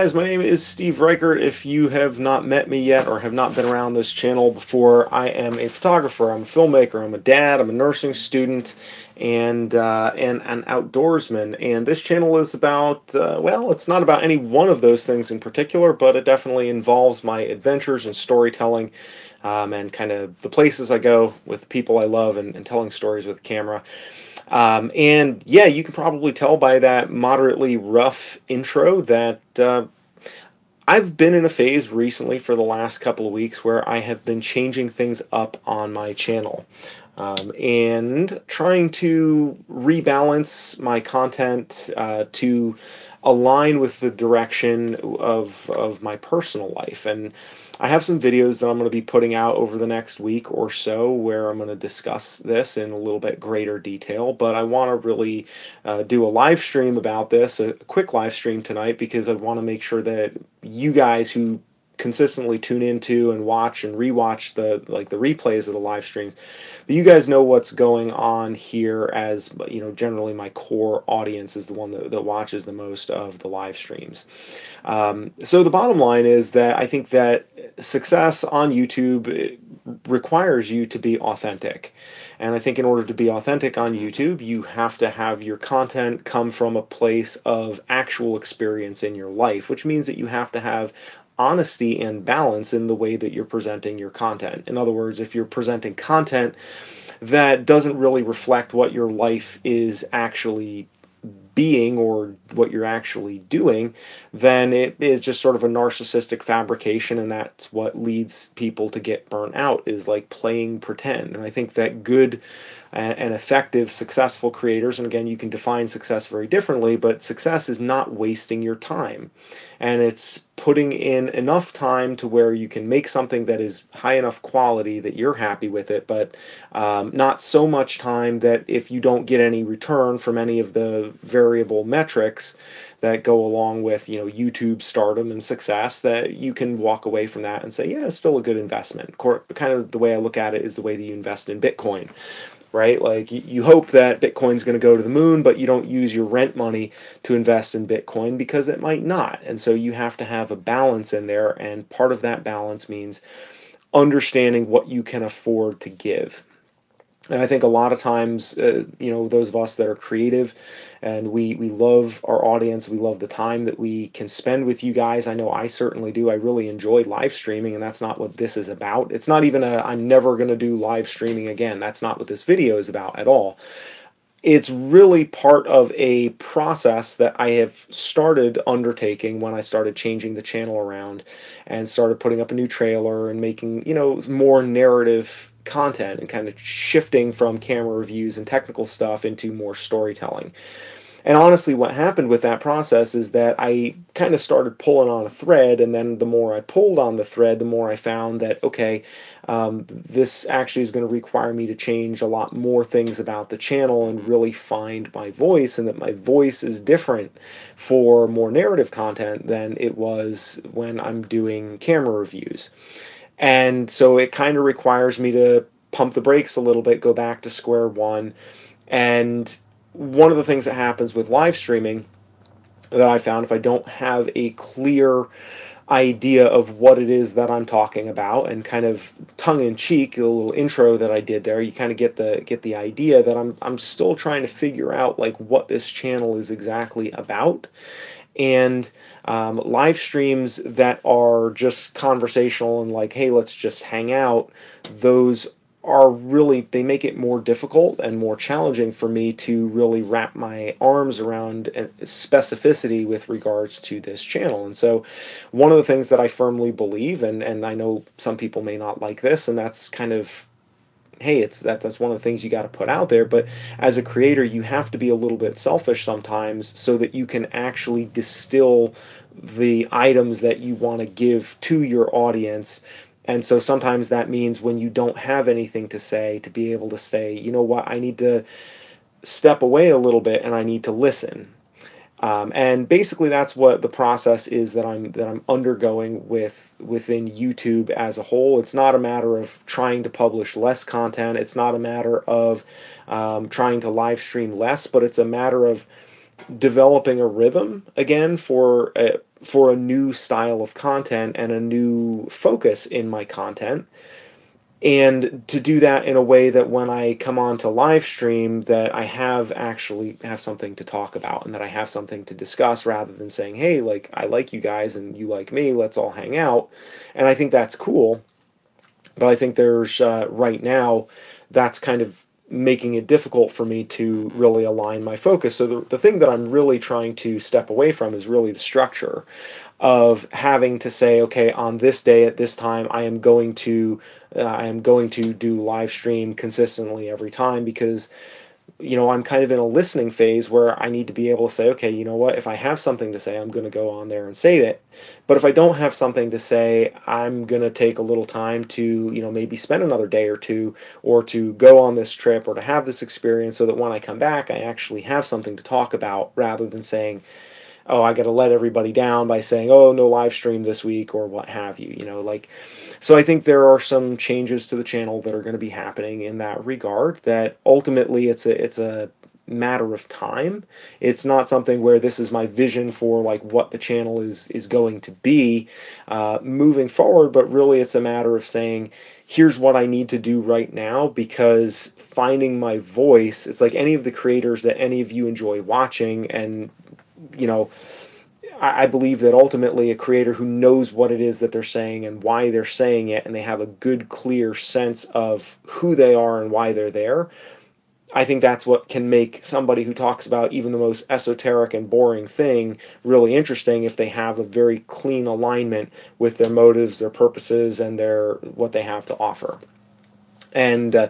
Guys, my name is Steve Reichert. If you have not met me yet or have not been around this channel before, I am a photographer, I'm a filmmaker, I'm a dad, I'm a nursing student, and an outdoorsman. And this channel is about, well, it's not about any one of those things in particular, but it definitely involves my adventures and storytelling, and kind of the places I go with people I love, and telling stories with the camera. And yeah, you can probably tell by that moderately rough intro that I've been in a phase recently for the last couple of weeks where I have been changing things up on my channel, and trying to rebalance my content to align with the direction of my personal life. And I have some videos that I'm going to be putting out over the next week or so where I'm going to discuss this in a little bit greater detail, but I want to really do a live stream about this, a quick live stream tonight, because I want to make sure that you guys who consistently tune into and watch and rewatch the replays of the live streams, that you guys know what's going on here, as you know, generally my core audience is the one that watches the most of the live streams. So the bottom line is that I think that success on YouTube requires you to be authentic. And I think in order to be authentic on YouTube, you have to have your content come from a place of actual experience in your life, which means that you have to have honesty and balance in the way that you're presenting your content. In other words, if you're presenting content that doesn't really reflect what your life is actually being or what you're actually doing, then it is just sort of a narcissistic fabrication, and that's what leads people to get burnt out, is like playing pretend. And I think that good and effective, successful creators, and again, you can define success very differently, but success is not wasting your time. And it's putting in enough time to where you can make something that is high enough quality that you're happy with it, but not so much time that if you don't get any return from any of the variable metrics that go along with, you know, YouTube stardom and success, that you can walk away from that and say, yeah, it's still a good investment. Kind of the way I look at it is the way that you invest in Bitcoin, right? Like you hope that Bitcoin's going to go to the moon, but you don't use your rent money to invest in Bitcoin because it might not. And so you have to have a balance in there, and part of that balance means understanding what you can afford to give. And I think a lot of times, you know, those of us that are creative, and we love our audience, we love the time that we can spend with you guys. I know I certainly do. I really enjoy live streaming, and that's not what this is about. It's not even I'm never going to do live streaming again. That's not what this video is about at all. It's really part of a process that I have started undertaking when I started changing the channel around and started putting up a new trailer and making, you know, more narrative content, and kind of shifting from camera reviews and technical stuff into more storytelling. And honestly, what happened with that process is that I kind of started pulling on a thread, and then the more I pulled on the thread, the more I found that, okay, this actually is going to require me to change a lot more things about the channel and really find my voice, and that my voice is different for more narrative content than it was when I'm doing camera reviews. And so it kind of requires me to pump the brakes a little bit, go back to square one. And one of the things that happens with live streaming that I found, if I don't have a clear idea of what it is that I'm talking about, and kind of tongue in cheek, a little intro that I did there, you kind of get the idea that I'm still trying to figure out like what this channel is exactly about. And live streams that are just conversational and like, hey, let's just hang out, those are really, they make it more difficult and more challenging for me to really wrap my arms around specificity with regards to this channel. And so one of the things that I firmly believe, and I know some people may not like this, and that's kind of, hey, that's one of the things you got to put out there. But as a creator, you have to be a little bit selfish sometimes so that you can actually distill the items that you want to give to your audience. And so sometimes that means when you don't have anything to say, to be able to say, you know what, I need to step away a little bit and I need to listen. And basically, that's what the process is that I'm undergoing within YouTube as a whole. It's not a matter of trying to publish less content. It's not a matter of trying to live stream less, but it's a matter of developing a rhythm again for a new style of content and a new focus in my content, and to do that in a way that when I come on to live stream, that I actually have something to talk about, and that I have something to discuss, rather than saying, hey, like, I like you guys and you like me, let's all hang out. And I think that's cool. But I think there's right now, that's kind of making it difficult for me to really align my focus. So the thing that I'm really trying to step away from is really the structure of having to say, okay, on this day at this time, I am going to do live stream consistently every time, because I'm kind of in a listening phase where I need to be able to say, okay, you know what, if I have something to say, I'm going to go on there and say it. But if I don't have something to say, I'm going to take a little time to, maybe spend another day or two, or to go on this trip, or to have this experience, so that when I come back, I actually have something to talk about, rather than saying, oh, I got to let everybody down by saying, oh, no live stream this week, or what have you, like. So I think there are some changes to the channel that are going to be happening in that regard, that ultimately it's a matter of time. It's not something where this is my vision for like what the channel is going to be moving forward, but really it's a matter of saying, here's what I need to do right now, because finding my voice, it's like any of the creators that any of you enjoy watching, and you know I believe that ultimately a creator who knows what it is that they're saying and why they're saying it, and they have a good, clear sense of who they are and why they're there, I think that's what can make somebody who talks about even the most esoteric and boring thing really interesting, if they have a very clean alignment with their motives, their purposes, and their what they have to offer. And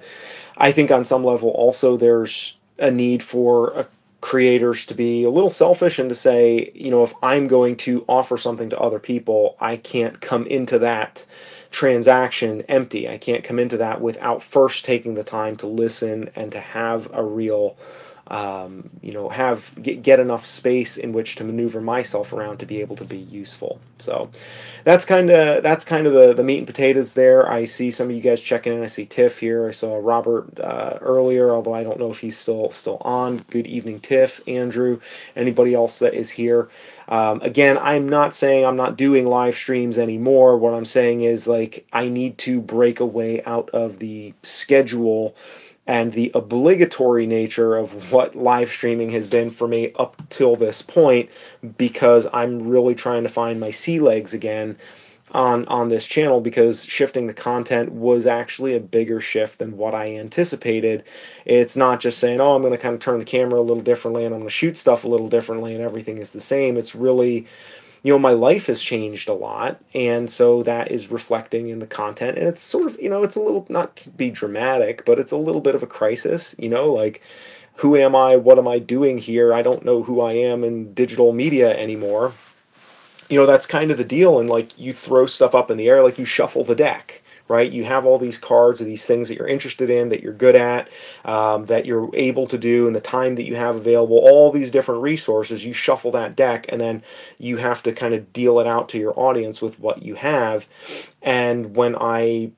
I think on some level also there's a need for creators to be a little selfish, and to say, if I'm going to offer something to other people, I can't come into that transaction empty. I can't come into that without first taking the time to listen, and to have a real get enough space in which to maneuver myself around to be able to be useful. So that's kind of the meat and potatoes there. I see some of you guys checking in. I see Tiff here. I saw Robert earlier, although I don't know if he's still on. Good evening, Tiff, Andrew, anybody else that is here. Again, I'm not saying I'm not doing live streams anymore. What I'm saying is, like, I need to break away out of the schedule and the obligatory nature of what live streaming has been for me up till this point, because I'm really trying to find my sea legs again on this channel, because shifting the content was actually a bigger shift than what I anticipated. It's not just saying, oh, I'm going to kind of turn the camera a little differently, and I'm going to shoot stuff a little differently, and everything is the same. It's really, my life has changed a lot, and so that is reflecting in the content. And it's sort of, it's a little, not to be dramatic, but it's a little bit of a crisis, like, who am I? What am I doing here? I don't know who I am in digital media anymore. That's kind of the deal. And like, you throw stuff up in the air, like you shuffle the deck, right? You have all these cards of these things that you're interested in, that you're good at, that you're able to do, and the time that you have available, all these different resources. You shuffle that deck, and then you have to kind of deal it out to your audience with what you have. And when I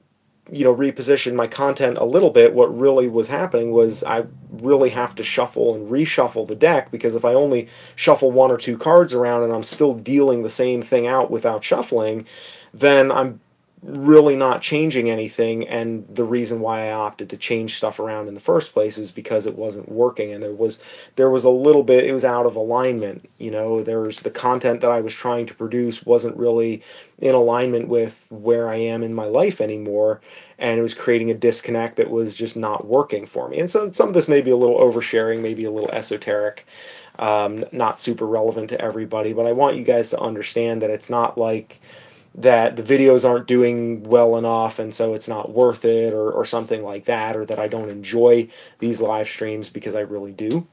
reposition my content a little bit, what really was happening was I really have to shuffle and reshuffle the deck, because if I only shuffle one or two cards around and I'm still dealing the same thing out without shuffling, then I'm really not changing anything. And the reason why I opted to change stuff around in the first place is because it wasn't working, and there was a little bit, it was out of alignment. There's the content that I was trying to produce wasn't really in alignment with where I am in my life anymore, and it was creating a disconnect that was just not working for me. And so some of this may be a little oversharing, maybe a little esoteric, not super relevant to everybody, but I want you guys to understand that it's not like that the videos aren't doing well enough and so it's not worth it, or something like that, or that I don't enjoy these live streams, because I really do.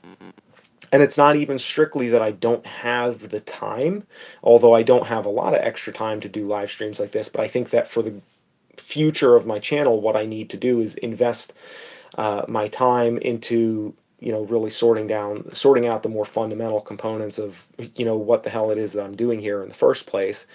And it's not even strictly that I don't have the time, although I don't have a lot of extra time to do live streams like this. But I think that for the future of my channel, what I need to do is invest my time into really sorting out the more fundamental components of what the hell it is that I'm doing here in the first place.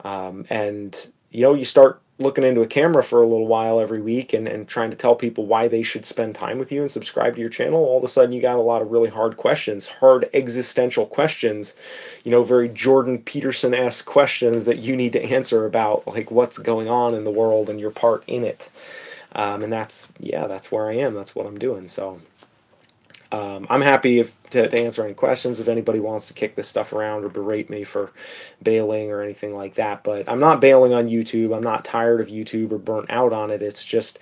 And you start looking into a camera for a little while every week and trying to tell people why they should spend time with you and subscribe to your channel, all of a sudden you got a lot of really hard questions, hard existential questions, very Jordan Peterson-esque questions that you need to answer about like what's going on in the world and your part in it. And that's where I am. That's what I'm doing. So I'm happy to answer any questions if anybody wants to kick this stuff around or berate me for bailing or anything like that. But I'm not bailing on YouTube. I'm not tired of YouTube or burnt out on it. It's just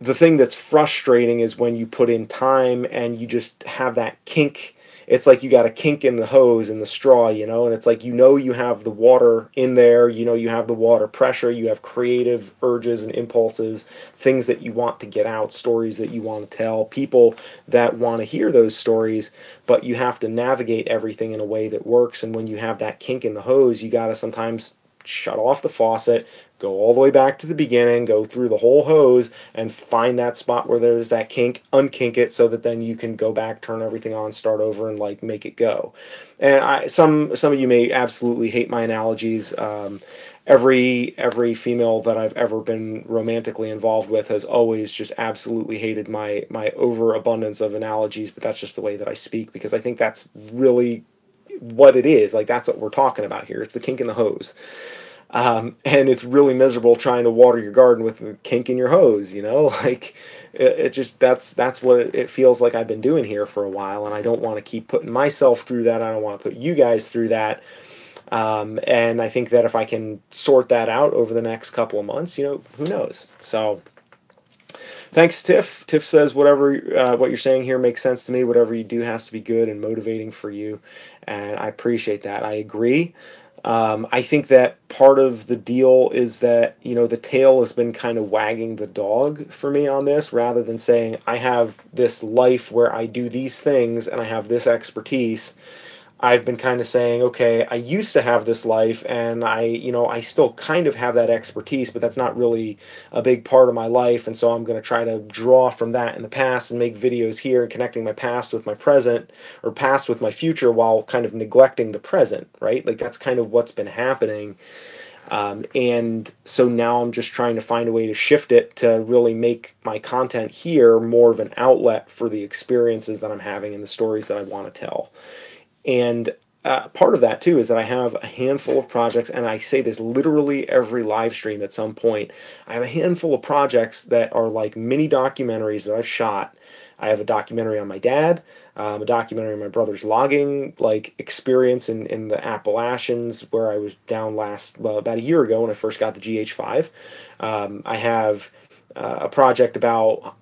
the thing that's frustrating is when you put in time and you just have that kink. It's like you got a kink in the hose, in the straw, and it's like you have the water in there, you have the water pressure, you have creative urges and impulses, things that you want to get out, stories that you want to tell, people that want to hear those stories, but you have to navigate everything in a way that works. And when you have that kink in the hose, you got to sometimes shut off the faucet, go all the way back to the beginning, go through the whole hose, and find that spot where there's that kink, unkink it, so that then you can go back, turn everything on, start over, and like make it go. And some of you may absolutely hate my analogies. Every female that I've ever been romantically involved with has always just absolutely hated my overabundance of analogies, but that's just the way that I speak, because I think that's really what it is. Like, that's what we're talking about here. It's the kink in the hose. And it's really miserable trying to water your garden with the kink in your hose, like it just, that's what it feels like I've been doing here for a while. And I don't want to keep putting myself through that. I don't want to put you guys through that. And I think that if I can sort that out over the next couple of months, who knows? So thanks, Tiff. Tiff says, whatever, what you're saying here makes sense to me. Whatever you do has to be good and motivating for you. And I appreciate that. I agree. I think that part of the deal is that, the tail has been kind of wagging the dog for me on this, rather than saying, I have this life where I do these things and I have this expertise. I've been kind of saying, okay, I used to have this life and I still kind of have that expertise, but that's not really a big part of my life. And so I'm going to try to draw from that in the past and make videos here and connecting my past with my present, or past with my future, while kind of neglecting the present, right? Like, that's kind of what's been happening. And so now I'm just trying to find a way to shift it to really make my content here more of an outlet for the experiences that I'm having and the stories that I want to tell. And part of that, too, is that I have a handful of projects, and I say this literally every live stream at some point. I have a handful of projects that are like mini documentaries that I've shot. I have a documentary on my dad, a documentary on my brother's logging experience in the Appalachians, where I was down about a year ago when I first got the GH5. I have a project about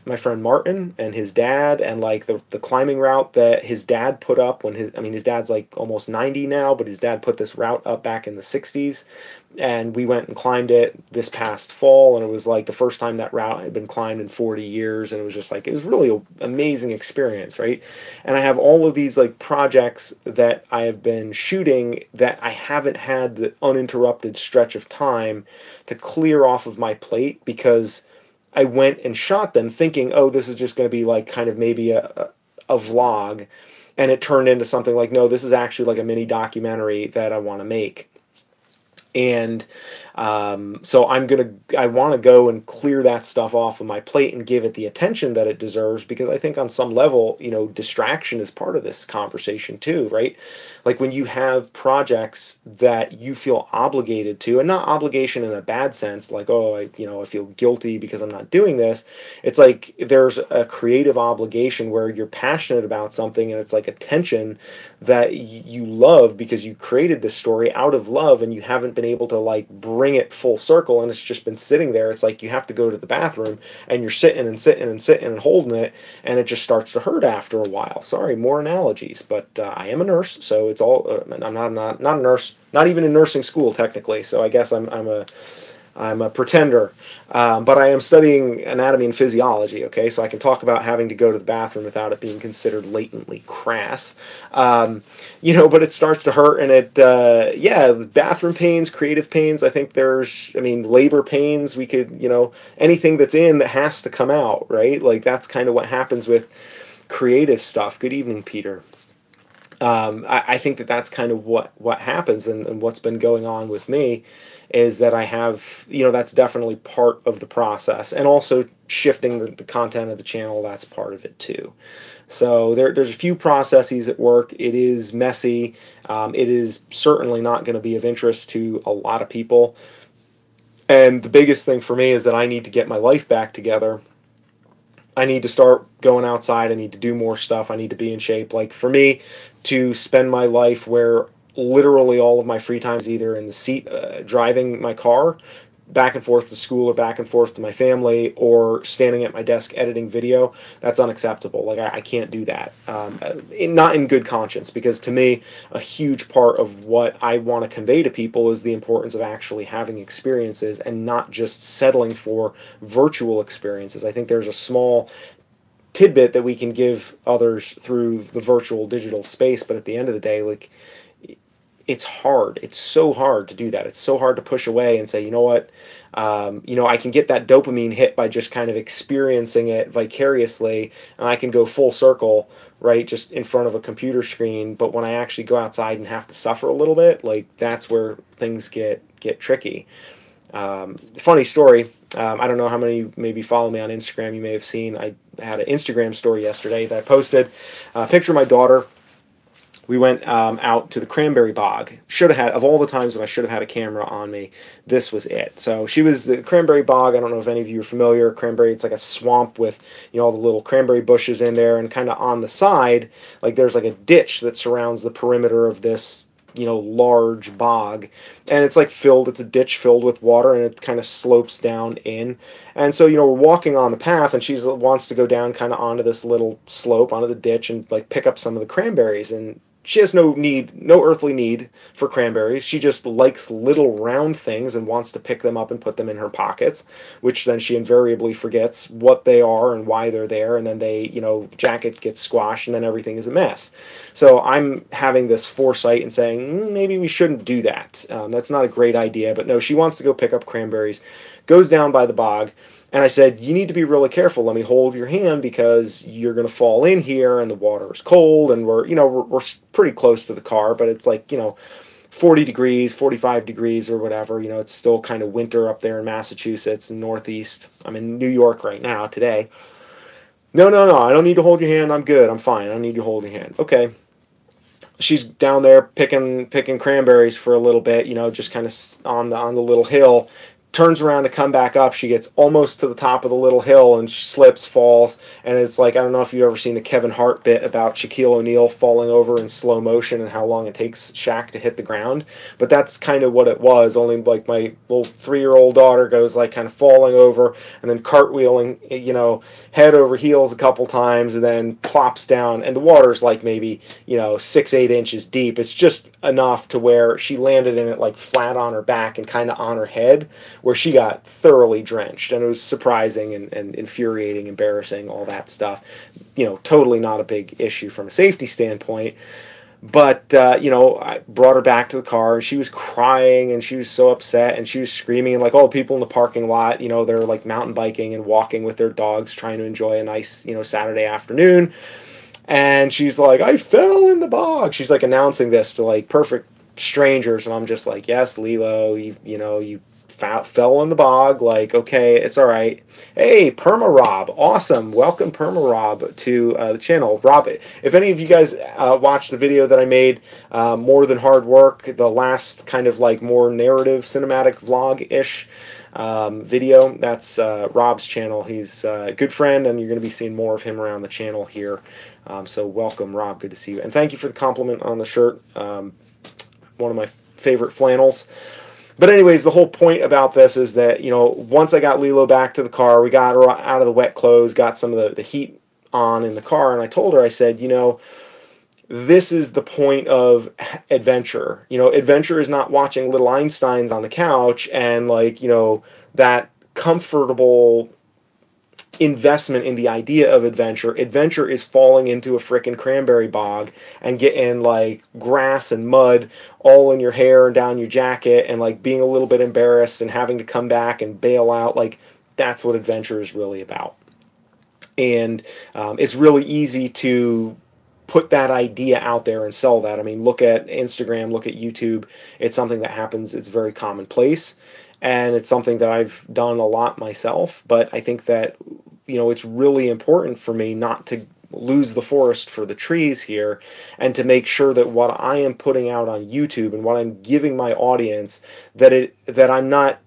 my friend Martin and his dad, and like the climbing route that his dad put up when his dad's like almost 90 now, but his dad put this route up back in the 60s, and we went and climbed it this past fall, and it was like the first time that route had been climbed in 40 years, and it was just like, it was really an amazing experience, right? And I have all of these like projects that I have been shooting that I haven't had the uninterrupted stretch of time to clear off of my plate, because I went and shot them thinking, oh, this is just going to be like kind of maybe a vlog. And it turned into something like, no, this is actually like a mini documentary that I want to make. And so I want to go and clear that stuff off of my plate and give it the attention that it deserves, because I think on some level, distraction is part of this conversation too, right? Like, when you have projects that you feel obligated to, and not obligation in a bad sense, like, oh, I feel guilty because I'm not doing this. It's like there's a creative obligation where you're passionate about something, and it's like a tension that you love because you created this story out of love, and you haven't been able to like bring it full circle, and it's just been sitting there. It's like you have to go to the bathroom and you're sitting and holding it, and it just starts to hurt after a while. Sorry, more analogies, but I am a nurse, so it's all I'm not a nurse, not even in nursing school technically, so I guess I'm a pretender, but I am studying anatomy and physiology, okay? So I can talk about having to go to the bathroom without it being considered latently crass. But it starts to hurt, and bathroom pains, creative pains, I think labor pains, we could, anything that's in that has to come out, right? Like, that's kind of what happens with creative stuff. Good evening, Peter. I think that that's kind of what happens, and what's been going on with me is that I have, that's definitely part of the process, and also shifting the content of the channel, that's part of it too. So there's a few processes at work. It is messy. It is certainly not going to be of interest to a lot of people. And the biggest thing for me is that I need to get my life back together. I need to start going outside. I need to do more stuff. I need to be in shape. Like for me, to spend my life where literally all of my free time is either in the seat, driving my car back and forth to school or back and forth to my family, or standing at my desk editing video, that's unacceptable. Like I can't do that. Not in good conscience, because to me, a huge part of what I want to convey to people is the importance of actually having experiences and not just settling for virtual experiences. I think there's a small tidbit that we can give others through the virtual digital space, but at the end of the day, like, it's hard. It's so hard to do that. It's so hard to push away and say, you know what, I can get that dopamine hit by just kind of experiencing it vicariously, and I can go full circle, right, just in front of a computer screen. But when I actually go outside and have to suffer a little bit, like, that's where things get tricky. Funny story. I don't know how many maybe follow me on Instagram. You may have seen I had an Instagram story yesterday that I posted. A picture of my daughter. We went out to the cranberry bog. Should have had, of all the times when I should have had a camera on me, this was it. So she was the cranberry bog. I don't know if any of you are familiar. Cranberry, it's like a swamp with, all the little cranberry bushes in there, and kind of on the side, like there's like a ditch that surrounds the perimeter of this, large bog, and it's like filled, it's a ditch filled with water, and it kind of slopes down in. And so, we're walking on the path, and she wants to go down kind of onto this little slope, onto the ditch, and like pick up some of the cranberries. And she has no earthly need for cranberries. She just likes little round things and wants to pick them up and put them in her pockets, which then she invariably forgets what they are and why they're there, and then jacket gets squashed, and then everything is a mess. So I'm having this foresight and saying, maybe we shouldn't do that. That's not a great idea, but no, she wants to go pick up cranberries, goes down by the bog. And I said, you need to be really careful. Let me hold your hand, because you're going to fall in here, and the water is cold, and we're pretty close to the car, but it's like, 40 degrees, 45 degrees or whatever. It's still kind of winter up there in Massachusetts and Northeast. I'm in New York right now today. No, I don't need to hold your hand. I'm good. I'm fine. I don't need to hold your hand. Okay. She's down there picking cranberries for a little bit, just kind of on the little hill. Turns around to come back up. She gets almost to the top of the little hill, and she slips, falls, and it's like, I don't know if you've ever seen the Kevin Hart bit about Shaquille O'Neal falling over in slow motion and how long it takes Shaq to hit the ground, but that's kind of what it was, only like my little 3-year-old daughter goes like kind of falling over and then cartwheeling, head over heels a couple times, and then plops down, and the water's like maybe, 6-8 inches deep. It's just enough to where she landed in it like flat on her back and kind of on her head, where she got thoroughly drenched, and it was surprising and infuriating, embarrassing, all that stuff. Totally not a big issue from a safety standpoint. But, I brought her back to the car, and she was crying, and she was so upset, and she was screaming, and like all the people in the parking lot, they're like mountain biking and walking with their dogs, trying to enjoy a nice, Saturday afternoon. And she's like, I fell in the bog. She's like announcing this to like perfect strangers, and I'm just like, yes, Lilo, you fell in the bog, like, okay, it's all right. Hey, Perma Rob, awesome, welcome Perma Rob to the channel. Rob, if any of you guys watched the video that I made, More Than Hard Work, the last kind of like more narrative cinematic vlog-ish video, that's Rob's channel. He's a good friend, and you're going to be seeing more of him around the channel here. So welcome, Rob, good to see you, and thank you for the compliment on the shirt. One of my favorite flannels. But anyways, the whole point about this is that, once I got Lilo back to the car, we got her out of the wet clothes, got some of the heat on in the car, and I told her, I said, this is the point of adventure. Adventure is not watching little Einsteins on the couch and like, that comfortable investment in the idea of adventure. Adventure is falling into a frickin' cranberry bog and getting like grass and mud all in your hair and down your jacket, and like being a little bit embarrassed and having to come back and bail out. Like, that's what adventure is really about. And it's really easy to put that idea out there and sell that. I mean, look at Instagram, look at YouTube. It's something that happens. It's very commonplace, and it's something that I've done a lot myself. But I think that, it's really important for me not to lose the forest for the trees here, and to make sure that what I am putting out on YouTube and what I'm giving my audience, that I'm not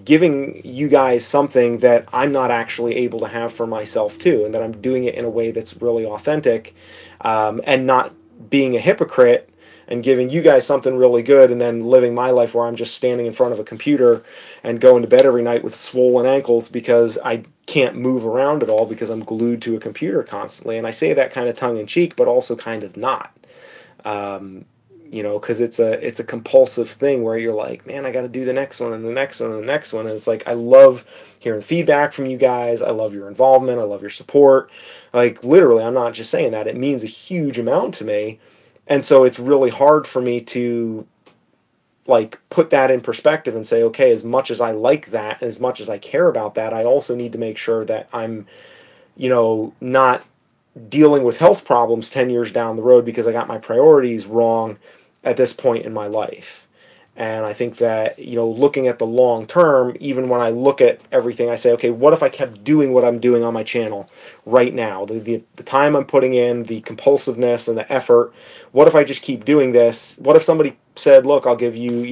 giving you guys something that I'm not actually able to have for myself too, and that I'm doing it in a way that's really authentic, and not being a hypocrite and giving you guys something really good and then living my life where I'm just standing in front of a computer and going to bed every night with swollen ankles because I can't move around at all because I'm glued to a computer constantly. And I say that kind of tongue in cheek, but also kind of not. Because it's a compulsive thing where you're like, man, I got to do the next one and the next one and the next one. And it's like, I love hearing feedback from you guys. I love your involvement. I love your support. Like, literally, I'm not just saying that. It means a huge amount to me. And so it's really hard for me to, like, put that in perspective and say, okay, as much as I like that, as much as I care about that, I also need to make sure that I'm, not dealing with health problems 10 years down the road because I got my priorities wrong at this point in my life. And I think that, looking at the long term, even when I look at everything, I say, okay, what if I kept doing what I'm doing on my channel right now? The time I'm putting in, the compulsiveness and the effort, what if I just keep doing this? What if somebody said, look, I'll give you,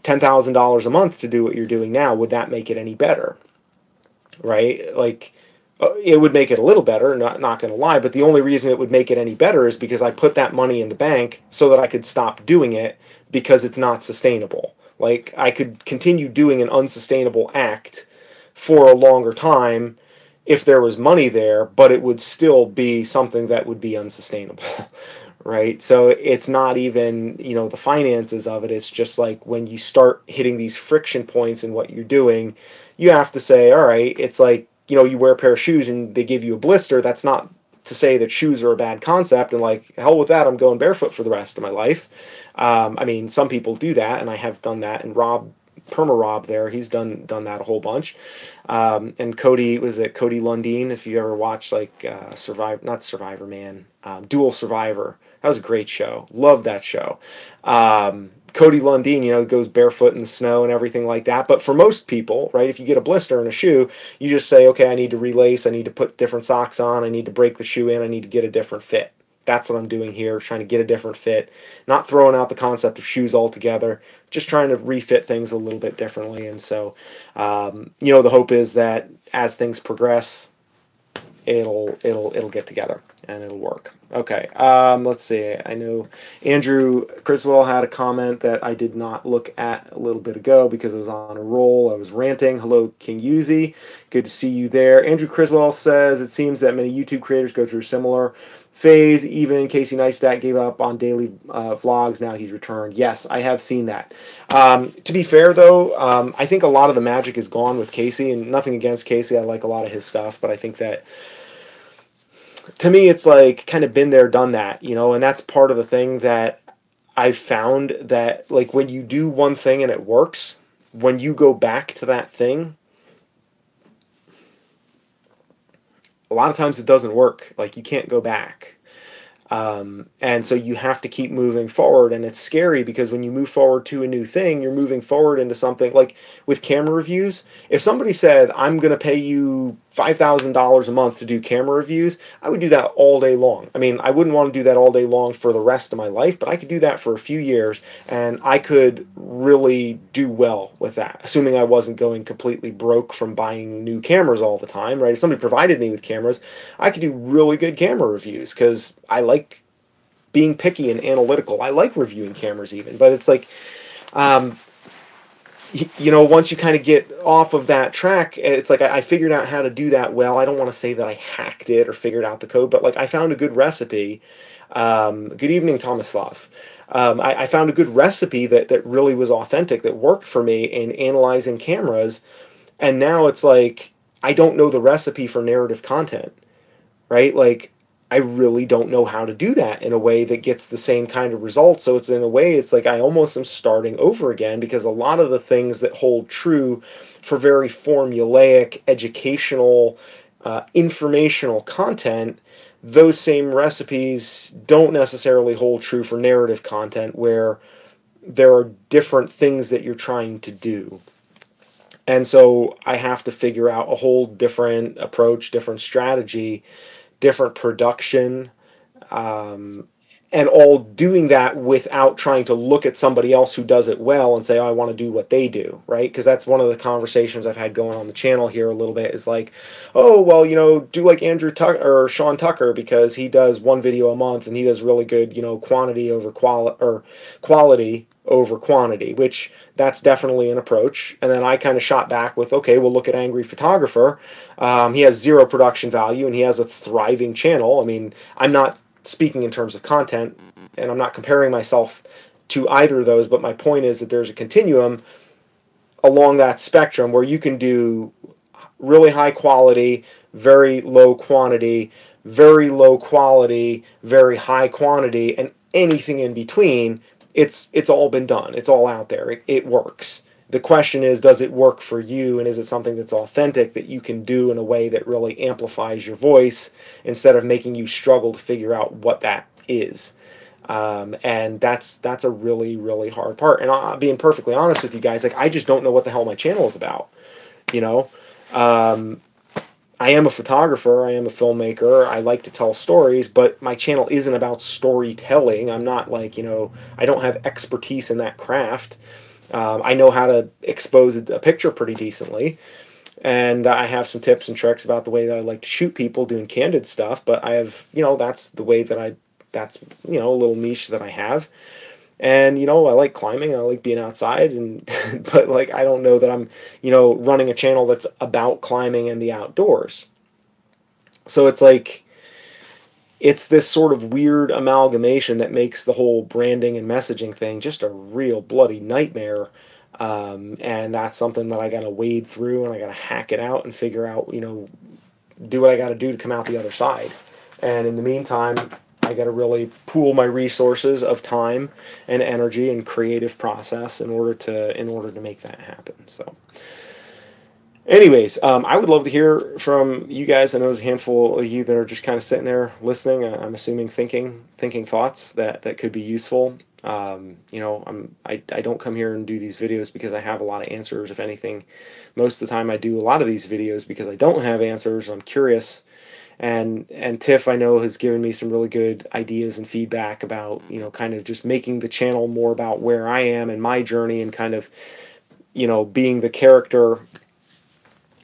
$10,000 a month to do what you're doing now? Would that make it any better? Right? Like, it would make it a little better, not going to lie, but the only reason it would make it any better is because I put that money in the bank so that I could stop doing it because it's not sustainable. Like, I could continue doing an unsustainable act for a longer time if there was money there, but it would still be something that would be unsustainable, right? So it's not even, the finances of it. It's just like when you start hitting these friction points in what you're doing, you have to say, all right, it's like, you wear a pair of shoes and they give you a blister. That's not to say that shoes are a bad concept and like, hell with that, I'm going barefoot for the rest of my life. I mean, some people do that, and I have done that. And Perma Rob there, he's done that a whole bunch. And Cody, was it Cody Lundeen? If you ever watched like not Survivor Man, Dual Survivor. That was a great show. Love that show. Cody Lundeen, goes barefoot in the snow and everything like that. But for most people, right, if you get a blister in a shoe, you just say, okay, I need to relace, I need to put different socks on, I need to break the shoe in, I need to get a different fit. That's what I'm doing here, trying to get a different fit, not throwing out the concept of shoes altogether, just trying to refit things a little bit differently. And so, the hope is that as things progress, it'll get together and it'll work. Okay, let's see. I know Andrew Criswell had a comment that I did not look at a little bit ago because I was on a roll. I was ranting. Hello, King Yuzi. Good to see you there. Andrew Criswell says, it seems that many YouTube creators go through similar phase. Even Casey Neistat gave up on daily vlogs. Now he's returned. Yes, I have seen that. To be fair, though, I think a lot of the magic is gone with Casey, and nothing against Casey. I like a lot of his stuff, but I think that, to me, it's like kind of been there, done that, and that's part of the thing that I've found, that like when you do one thing and it works, when you go back to that thing, a lot of times it doesn't work. Like, you can't go back. And so you have to keep moving forward, and it's scary because when you move forward to a new thing, you're moving forward into something like with camera reviews. If somebody said, I'm going to pay you $5,000 a month to do camera reviews, I would do that all day long. I mean, I wouldn't want to do that all day long for the rest of my life, but I could do that for a few years, and I could really do well with that, assuming I wasn't going completely broke from buying new cameras all the time, right? If somebody provided me with cameras, I could do really good camera reviews because I like being picky and analytical. I like reviewing cameras even, but it's like, once you kind of get off of that track, it's like I figured out how to do that well. I don't want to say that I hacked it or figured out the code, but like I found a good recipe. Good evening, Tomislav. I found a good recipe that really was authentic, that worked for me in analyzing cameras. And now it's like, I don't know the recipe for narrative content, right? Like, I really don't know how to do that in a way that gets the same kind of results. So it's, in a way, it's like I almost am starting over again, because a lot of the things that hold true for very formulaic, educational, informational content, those same recipes don't necessarily hold true for narrative content, where there are different things that you're trying to do. And so I have to figure out a whole different approach, different strategy, different production, um, and all doing that without trying to look at somebody else who does it well and say, oh, I want to do what they do, right? Because that's one of the conversations I've had going on the channel here a little bit, is like, oh, well, do like Andrew Tucker or Sean Tucker, because he does one video a month and he does really good, quantity over quality, or quality over quantity, which that's definitely an approach. And then I kind of shot back with, okay, well, look at Angry Photographer. He has zero production value and he has a thriving channel. I mean, I'm not speaking in terms of content, and I'm not comparing myself to either of those, but my point is that there's a continuum along that spectrum where you can do really high quality, very low quantity, very low quality, very high quantity, and anything in between. It's all been done. It's all out there. It works. The question is, does it work for you, and is it something that's authentic that you can do in a way that really amplifies your voice instead of making you struggle to figure out what that is? And that's a really, really hard part. And being perfectly honest with you guys, like, I just don't know what the hell my channel is about. I am a photographer, I am a filmmaker, I like to tell stories, but my channel isn't about storytelling. I'm not like, I don't have expertise in that craft. I know how to expose a picture pretty decently, and I have some tips and tricks about the way that I like to shoot people doing candid stuff, but I have, that's the way that that's, a little niche that I have. And, I like climbing, I like being outside, and but like, I don't know that I'm, running a channel that's about climbing and the outdoors. So it's like, it's this sort of weird amalgamation that makes the whole branding and messaging thing just a real bloody nightmare. And that's something that I got to wade through, and I got to hack it out and figure out, do what I got to do to come out the other side. And in the meantime, I got to really pool my resources of time and energy and creative process in order to make that happen. So, anyways, I would love to hear from you guys. I know there's a handful of you that are just kind of sitting there listening. I'm assuming thinking thoughts that could be useful. I don't come here and do these videos because I have a lot of answers. If anything, most of the time I do a lot of these videos because I don't have answers. I'm curious. And Tiff, I know, has given me some really good ideas and feedback about, kind of just making the channel more about where I am and my journey, and kind of, being the character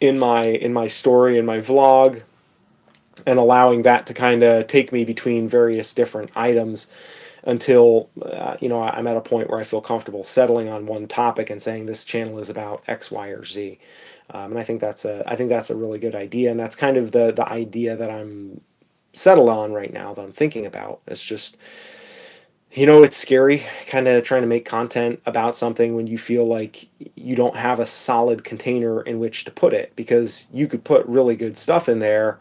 in my story, in my vlog, and allowing that to kind of take me between various different items until, I'm at a point where I feel comfortable settling on one topic and saying this channel is about X, Y, or Z. And I think that's a really good idea, and that's kind of the idea that I'm settled on right now, that I'm thinking about. It's just, it's scary kind of trying to make content about something when you feel like you don't have a solid container in which to put it, because you could put really good stuff in there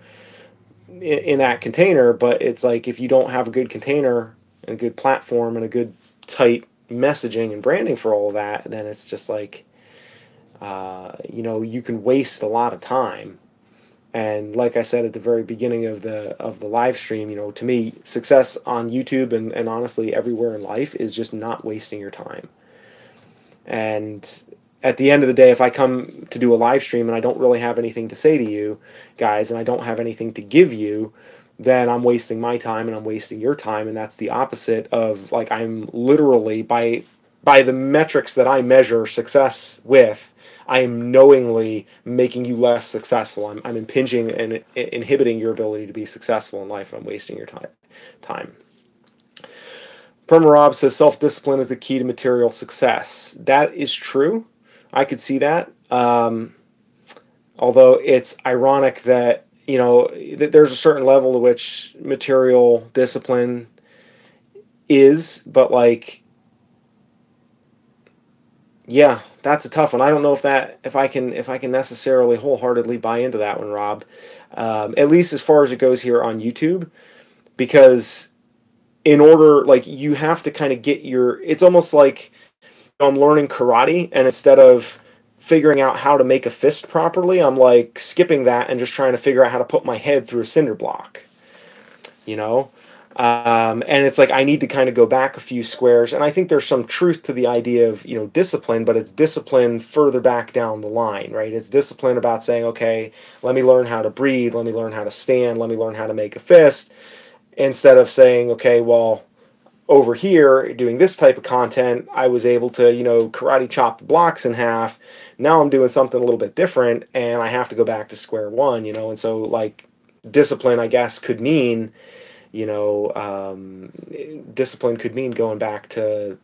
in that container, but it's like, if you don't have a good container and a good platform and a good tight messaging and branding for all of that, then it's just like, you can waste a lot of time. And like I said at the very beginning of the live stream, to me, success on YouTube and honestly everywhere in life is just not wasting your time. And at the end of the day, if I come to do a live stream and I don't really have anything to say to you guys, and I don't have anything to give you, then I'm wasting my time and I'm wasting your time. And that's the opposite of, like, I'm literally, by the metrics that I measure success with, I am knowingly making you less successful. I'm impinging and inhibiting your ability to be successful in life. I'm wasting your time. Perma Rob says self-discipline is the key to material success. That is true. I could see that. Although it's ironic that, that there's a certain level to which material discipline is, but like, yeah, that's a tough one. I don't know if I can necessarily wholeheartedly buy into that one, Rob. At least as far as it goes here on YouTube, because in order, like, you have to kind of get it's almost like, I'm learning karate, and instead of figuring out how to make a fist properly, I'm like skipping that and just trying to figure out how to put my head through a cinder block. you know? And it's like I need to kind of go back a few squares, and I think there's some truth to the idea of, you know, discipline, but it's discipline further back down the line, right? It's discipline about saying, okay, let me learn how to breathe, let me learn how to stand, let me learn how to make a fist, instead of saying, okay, well, over here doing this type of content, I was able to, you know, karate chop the blocks in half. Now I'm doing something a little bit different, and I have to go back to square one, you know. And so, like, discipline, I guess, could mean, you know, discipline could mean going back to,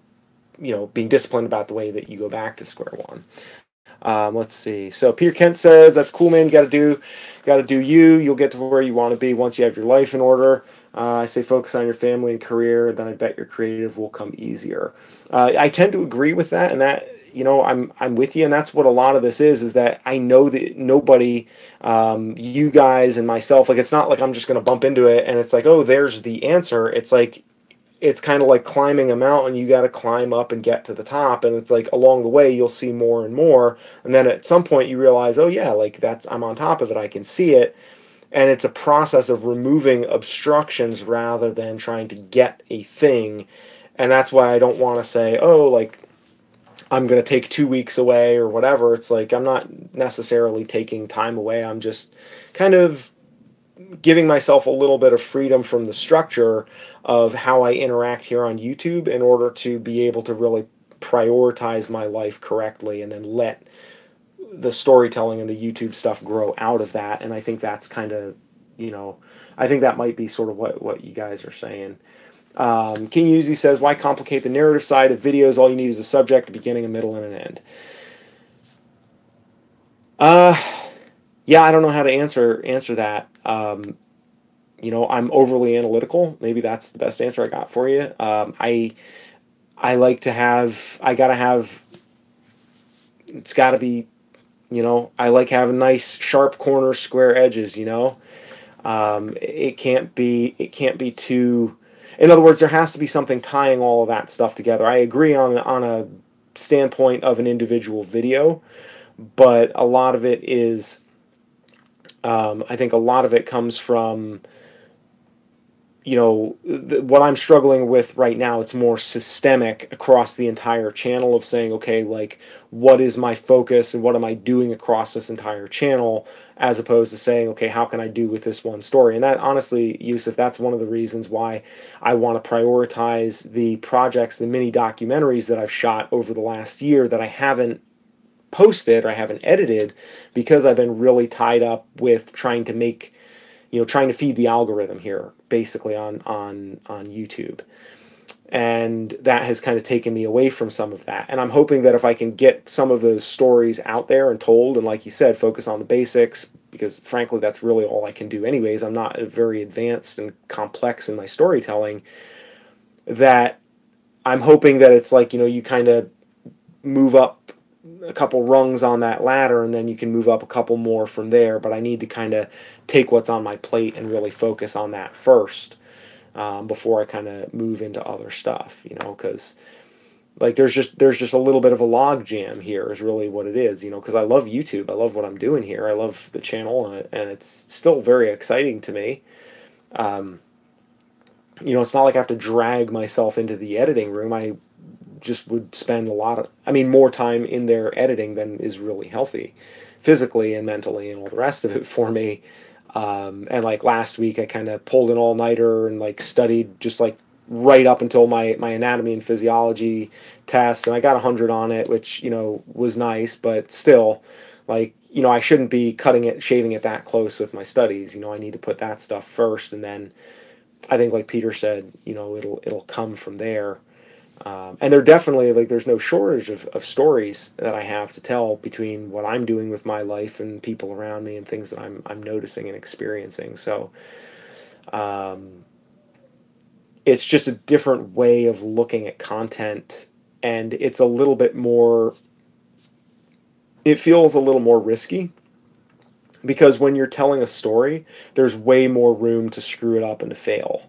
you know, being disciplined about the way that you go back to square one. Let's see. So Peter Kent says, "That's cool, man. You got to do you. You'll get to where you want to be once you have your life in order." I say focus on your family and career, then I bet your creative will come easier. I tend to agree with that, and that, you know, I'm with you, and that's what a lot of this is that I know that nobody, you guys and myself, like, it's not like I'm just going to bump into it and it's like, oh, there's the answer. It's like, it's kind of like climbing a mountain. You got to climb up and get to the top, and it's like along the way you'll see more and more, and then at some point you realize, oh yeah, like, that's, I'm on top of it, I can see it. And it's a process of removing obstructions rather than trying to get a thing. And that's why I don't want to say, oh, like, I'm going to take 2 weeks away or whatever. It's like, I'm not necessarily taking time away. I'm just kind of giving myself a little bit of freedom from the structure of how I interact here on YouTube in order to be able to really prioritize my life correctly, and then let the storytelling and the YouTube stuff grow out of that. And I think that's kind of, you know, I think that might be sort of what you guys are saying. King Uzi says, why complicate the narrative side of videos? All you need is a subject, a beginning, a middle, and an end. Yeah, I don't know how to answer that. You know, I'm overly analytical. Maybe that's the best answer I got for you. I like to have, I gotta have, it's gotta be, you know, I like having nice sharp corners, square edges, you know. It can't be too, in other words, there has to be something tying all of that stuff together. I agree on a standpoint of an individual video, but a lot of it is, I think a lot of it comes from, you know, what I'm struggling with right now. It's more systemic across the entire channel of saying, okay, like, what is my focus and what am I doing across this entire channel, as opposed to saying, okay, how can I do with this one story? And that, honestly, Yusuf, that's one of the reasons why I want to prioritize the projects, the mini documentaries that I've shot over the last year that I haven't posted or I haven't edited, because I've been really tied up with trying to make, you know, trying to feed the algorithm here, basically, on YouTube. And that has kind of taken me away from some of that. And I'm hoping that if I can get some of those stories out there and told, and like you said, focus on the basics, because frankly, that's really all I can do anyways. I'm not very advanced and complex in my storytelling. That I'm hoping that it's like, you know, you kind of move up a couple rungs on that ladder, and then you can move up a couple more from there. But I need to kind of take what's on my plate and really focus on that first, before I kind of move into other stuff, you know, because, like, there's just a little bit of a log jam here is really what it is, you know, because I love YouTube, I love what I'm doing here, I love the channel, and it's still very exciting to me. You know, it's not like I have to drag myself into the editing room. I just would spend more time in there editing than is really healthy physically and mentally and all the rest of it for me. And like last week, I kind of pulled an all-nighter and like studied just like right up until my anatomy and physiology test, and I got 100 on it, which, you know, was nice, but still, like, you know, I shouldn't be shaving it that close with my studies. You know, I need to put that stuff first, and then I think, like Peter said, you know, it'll come from there. And there definitely, like, there's no shortage of stories that I have to tell between what I'm doing with my life and people around me and things that I'm noticing and experiencing. So it's just a different way of looking at content, and it's a little bit more, it feels a little more risky, because when you're telling a story, there's way more room to screw it up and to fail,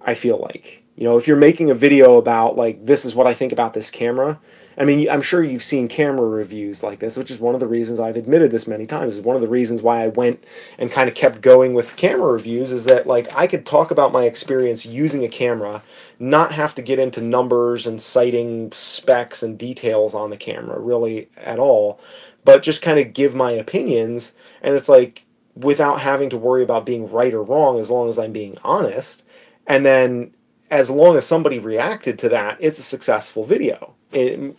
I feel like. You know, if you're making a video about, like, this is what I think about this camera, I mean, I'm sure you've seen camera reviews like this, which is one of the reasons I've admitted this many times. Is one of the reasons why I went and kind of kept going with camera reviews is that like I could talk about my experience using a camera, not have to get into numbers and citing specs and details on the camera really at all, but just kind of give my opinions. And it's like without having to worry about being right or wrong, as long as I'm being honest. And then as long as somebody reacted to that, it's a successful video,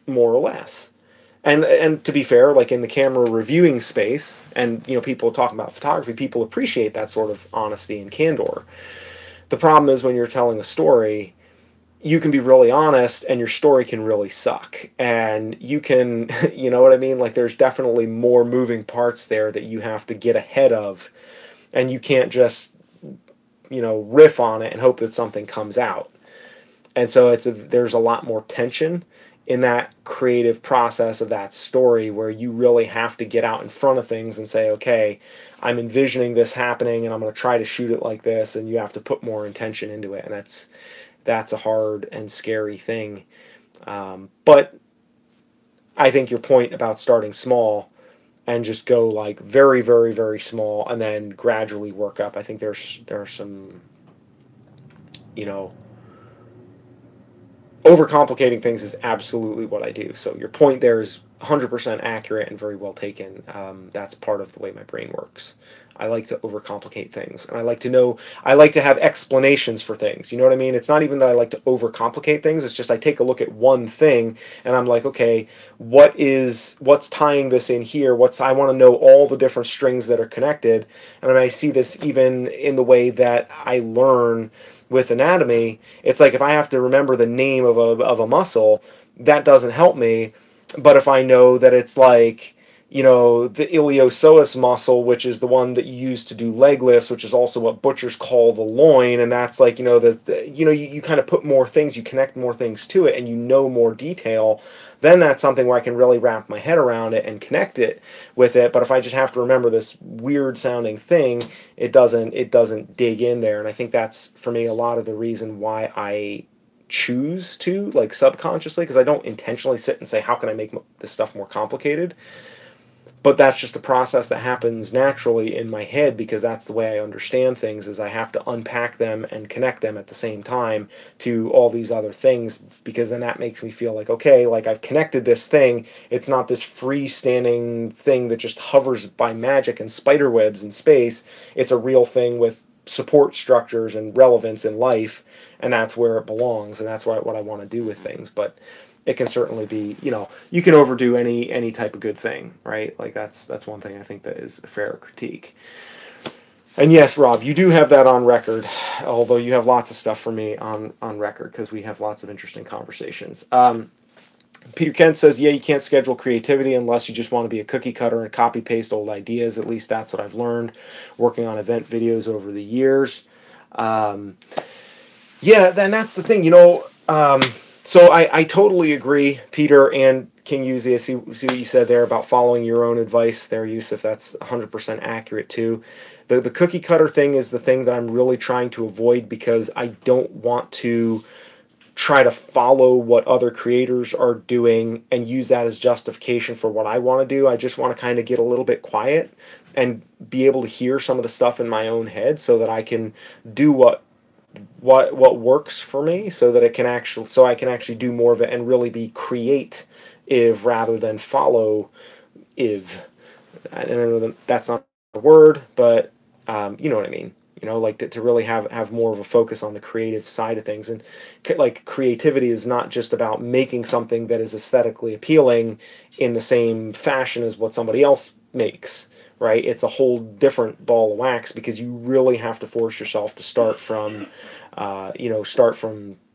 more or less. And to be fair, like in the camera reviewing space, and people talking about photography, people appreciate that sort of honesty and candor. The problem is when you're telling a story, you can be really honest and your story can really suck. And you can, you know what I mean? Like there's definitely more moving parts there that you have to get ahead of. And you can't just, riff on it and hope that something comes out. And so there's a lot more tension in that creative process of that story where you really have to get out in front of things and say, okay, I'm envisioning this happening and I'm going to try to shoot it like this, and you have to put more intention into it. And that's a hard and scary thing. But I think your point about starting small and just go like very, very, very small and then gradually work up. I think there are some, overcomplicating things is absolutely what I do. So your point there is 100% accurate and very well taken. That's part of the way my brain works. I like to overcomplicate things, and I like to have explanations for things. You know what I mean? It's not even that I like to overcomplicate things. It's just I take a look at one thing and I'm like, okay, what's tying this in here? I want to know all the different strings that are connected. And I see this even in the way that I learn with anatomy. It's like if I have to remember the name of a muscle, that doesn't help me. But if I know that it's like, the iliopsoas muscle, which is the one that you use to do leg lifts, which is also what butchers call the loin, and that's like, you kind of put more things, you connect more things to it, and you know more detail, then that's something where I can really wrap my head around it and connect it with it. But if I just have to remember this weird sounding thing, it doesn't dig in there. And I think that's, for me, a lot of the reason why I choose to, like, subconsciously, because I don't intentionally sit and say, how can I make this stuff more complicated? But that's just a process that happens naturally in my head, because that's the way I understand things, is I have to unpack them and connect them at the same time to all these other things, because then that makes me feel like, okay, like I've connected this thing. It's not this freestanding thing that just hovers by magic and spider webs in space. It's a real thing with support structures and relevance in life, and that's where it belongs, and that's what I want to do with things. But it can certainly be, you can overdo any type of good thing, right? Like that's one thing I think that is a fair critique. And yes, Rob, you do have that on record, although you have lots of stuff for me on record, because we have lots of interesting conversations. Peter Kent says, yeah, you can't schedule creativity unless you just want to be a cookie cutter and copy paste old ideas. At least that's what I've learned working on event videos over the years. Yeah, then that's the thing, so I totally agree, Peter and King Yuzi. I see what you said there about following your own advice there, Yusuf. That's 100% accurate too. The cookie cutter thing is the thing that I'm really trying to avoid, because I don't want to try to follow what other creators are doing and use that as justification for what I want to do. I just want to kind of get a little bit quiet and be able to hear some of the stuff in my own head, so that I can do what works for me, so that I can actually do more of it and really be creative rather than follow iv. I know that that's not a word, but you know what I mean. Like to really have more of a focus on the creative side of things. And like creativity is not just about making something that is aesthetically appealing in the same fashion as what somebody else makes. Right, it's a whole different ball of wax, because you really have to force yourself to start from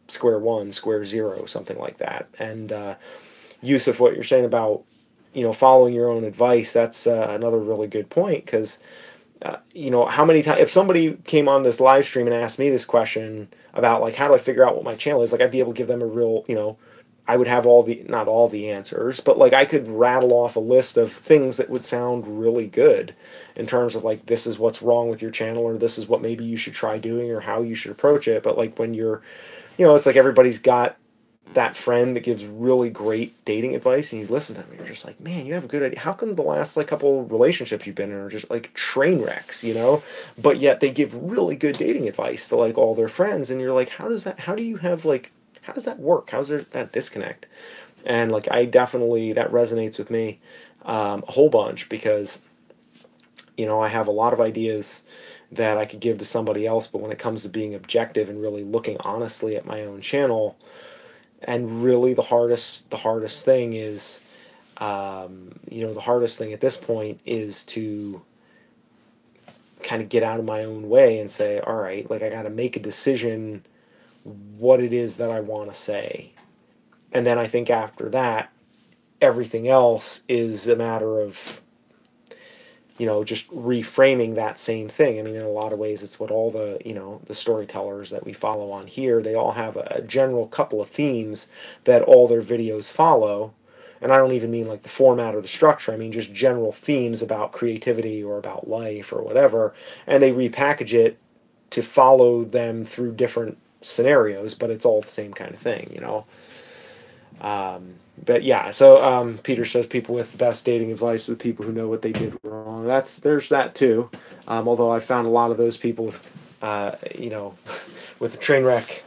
square one, square zero, something like that. And Yusuf, what you're saying about following your own advice, that's another really good point, because how many times, if somebody came on this live stream and asked me this question about like how do I figure out what my channel is, like I'd be able to give them a real I would have not all the answers, but like I could rattle off a list of things that would sound really good in terms of like, this is what's wrong with your channel, or this is what maybe you should try doing, or how you should approach it. But like when you're, it's like everybody's got that friend that gives really great dating advice, and you listen to them and you're just like, man, you have a good idea. How come the last like couple relationships you've been in are just like train wrecks, you know? But yet they give really good dating advice to like all their friends, and you're like, how do you have like, how does that work? How's there that disconnect? And like, I definitely, that resonates with me a whole bunch, because, you know, I have a lot of ideas that I could give to somebody else, but when it comes to being objective and really looking honestly at my own channel, and really the hardest thing is, you know, the hardest thing at this point is to kind of get out of my own way and say, all right, like I got to make a decision what it is that I want to say. And then I think after that, everything else is a matter of, you know, just reframing that same thing. I mean, in a lot of ways, it's what all the, you know, the storytellers that we follow on here, they all have a general couple of themes that all their videos follow. And I don't even mean like the format or the structure. I mean just general themes about creativity or about life or whatever. And they repackage it to follow them through different scenarios, but it's all the same kind of thing, you know. But yeah, so Peter says people with the best dating advice are the people who know what they did wrong. There's that too. Although I found a lot of those people with, you know, with the train wreck,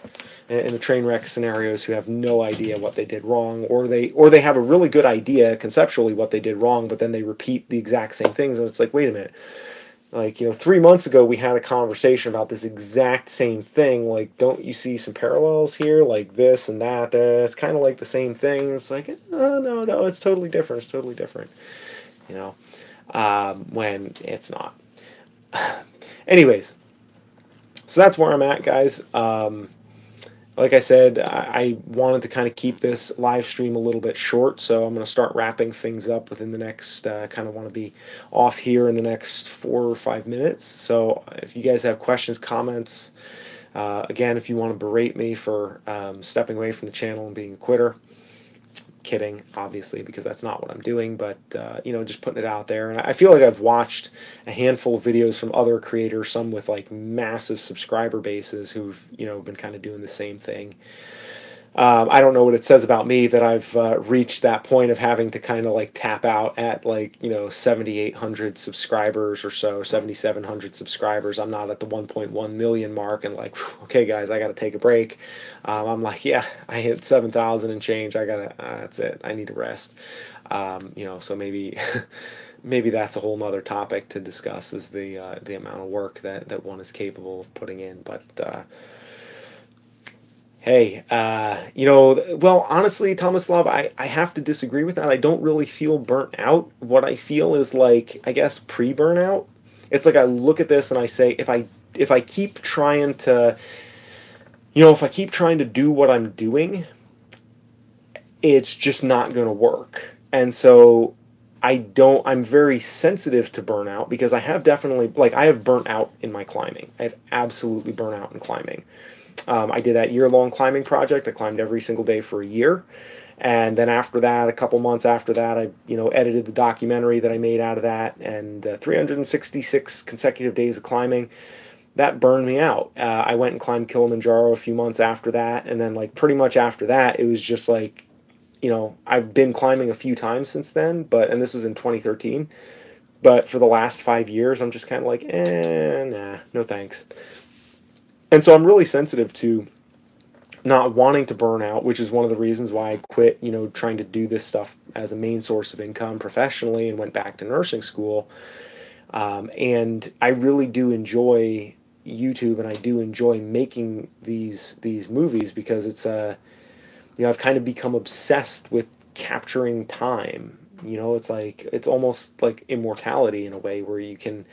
in the train wreck scenarios, who have no idea what they did wrong, or they have a really good idea conceptually what they did wrong, but then they repeat the exact same things, and it's like, wait a minute. Like, you know, 3 months ago we had a conversation about this exact same thing. Like, don't you see some parallels here? Like this and that. It's kind of like the same thing. It's like, oh, no, it's totally different. It's totally different. You know, when it's not. Anyways, so that's where I'm at, guys. Like I said, I wanted to kind of keep this live stream a little bit short, so I'm going to start wrapping things up within the next, kind of want to be off here in the next 4 or 5 minutes. So if you guys have questions, comments, again, if you want to berate me for stepping away from the channel and being a quitter, kidding, obviously, because that's not what I'm doing, but you know, just putting it out there. And I feel like I've watched a handful of videos from other creators, some with like massive subscriber bases, who've, you know, been kind of doing the same thing. I don't know what it says about me that I've reached that point of having to kind of like tap out at like, you know, 7,800 subscribers or so, 7,700 subscribers. I'm not at the 1.1 million mark and like, okay, guys, I got to take a break. I'm like, yeah, I hit 7,000 and change. I gotta, that's it. I need to rest. You know, so maybe, maybe that's a whole nother topic to discuss, is the amount of work that one is capable of putting in. But, hey, you know, well, honestly, Thomas Love, I have to disagree with that. I don't really feel burnt out. What I feel is like, I guess, pre-burnout. It's like I look at this and I say, if I keep trying to, you know, if I keep trying to do what I'm doing, it's just not going to work. And so I'm very sensitive to burnout, because I have definitely, like, I have burnt out in my climbing. I have absolutely burnt out in climbing. I did that year-long climbing project. I climbed every single day for a year. And then after that, a couple months after that, I, you know, edited the documentary that I made out of that, and 366 consecutive days of climbing. That burned me out. I went and climbed Kilimanjaro a few months after that, and then like pretty much after that, it was just like, you know, I've been climbing a few times since then, and this was in 2013. But for the last 5 years, I'm just kind of like, nah, no thanks. And so I'm really sensitive to not wanting to burn out, which is one of the reasons why I quit, you know, trying to do this stuff as a main source of income professionally and went back to nursing school. And I really do enjoy YouTube, and I do enjoy making these movies, because it's you know, I've kind of become obsessed with capturing time. You know, it's like, it's almost like immortality in a way, where you can